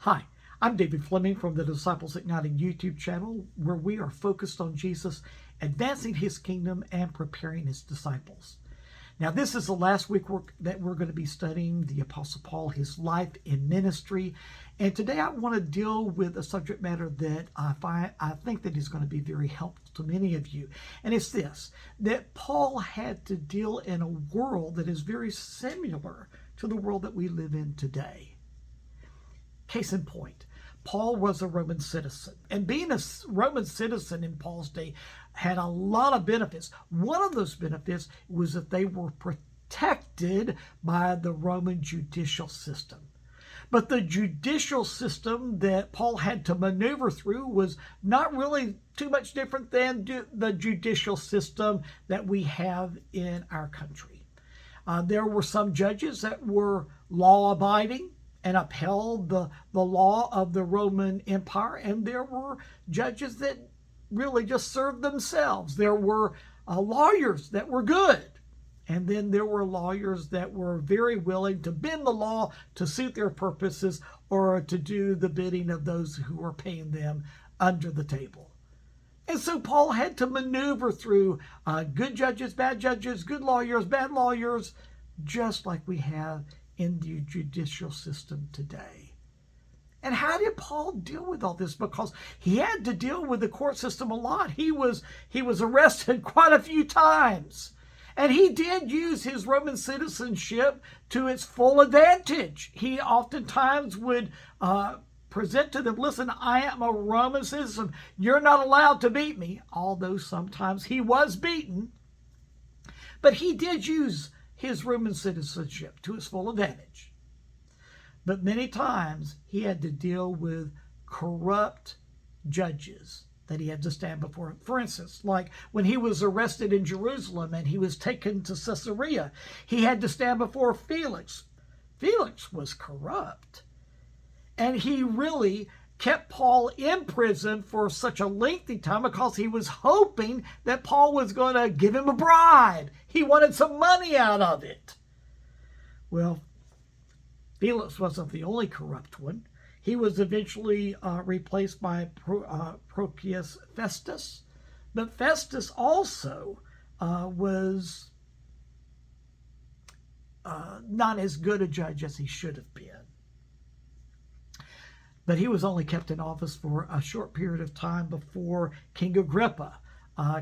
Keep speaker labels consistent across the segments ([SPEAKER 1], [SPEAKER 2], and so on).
[SPEAKER 1] Hi, I'm David Fleming from the Disciples Igniting YouTube channel, where we are focused on Jesus, advancing his kingdom and preparing his disciples. Now, this is the last week that we're going to be studying the Apostle Paul, his life in ministry. And today I want to deal with a subject matter that I think that is going to be very helpful to many of you. And it's this, that Paul had to deal in a world that is very similar to the world that we live in today. Case in point, Paul was a Roman citizen, and being a Roman citizen in Paul's day had a lot of benefits. One of those benefits was that they were protected by the Roman judicial system. But the judicial system that Paul had to maneuver through was not really too much different than the judicial system that we have in our country. There were some judges that were law-abiding and upheld the law of the Roman Empire, and there were judges that really just served themselves. There were lawyers that were good, and then there were lawyers that were very willing to bend the law to suit their purposes or to do the bidding of those who were paying them under the table. And so Paul had to maneuver through good judges, good lawyers, bad lawyers, just like we have in the judicial system today. And how did Paul deal with all this? Because he had to deal with the court system a lot. He was arrested quite a few times. And he did use his Roman citizenship to its full advantage. He oftentimes would present to them, listen, I am a Roman citizen. You're not allowed to beat me. Although sometimes he was beaten. But he did use his Roman citizenship to its full advantage. But many times he had to deal with corrupt judges that he had to stand before. For instance, like when he was arrested in Jerusalem and he was taken to Caesarea, he had to stand before Felix. Felix was corrupt. And he really kept Paul in prison for such a lengthy time because he was hoping that Paul was going to give him a bribe. He wanted some money out of it. Well, Felix wasn't the only corrupt one. He was eventually replaced by Porcius Festus. But Festus also was not as good a judge as he should have been. But he was only kept in office for a short period of time before King Agrippa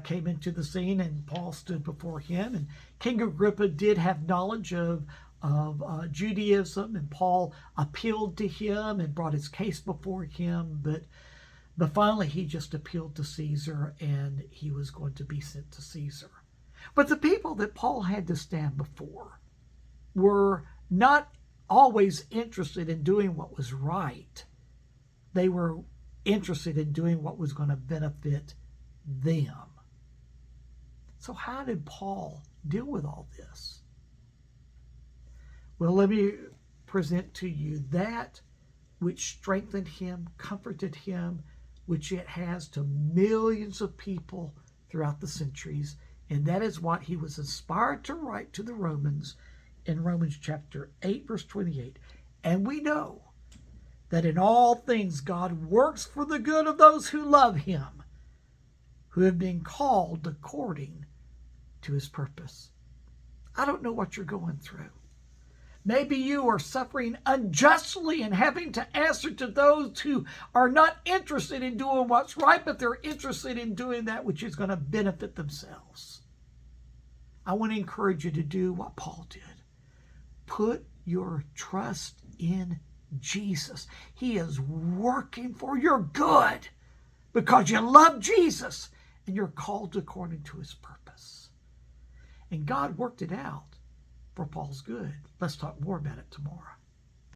[SPEAKER 1] came into the scene, and Paul stood before him. And King Agrippa did have knowledge of Judaism, and Paul appealed to him and brought his case before him. But finally, he just appealed to Caesar, and he was going to be sent to Caesar. But the people that Paul had to stand before were not always interested in doing what was right. They were interested in doing what was going to benefit them. So how did Paul deal with all this? Well, let me present to you that which strengthened him, comforted him, which it has to millions of people throughout the centuries. And that is what he was inspired to write to the Romans in Romans chapter 8, verse 28. And we know that in all things God works for the good of those who love him, who have been called according to his purpose. I don't know what you're going through. Maybe you are suffering unjustly and having to answer to those who are not interested in doing what's right, but they're interested in doing that which is going to benefit themselves. I want to encourage you to do what Paul did. Put your trust in Jesus. He is working for your good because you love Jesus and you're called according to his purpose. And God worked it out for Paul's good. Let's talk more about it tomorrow.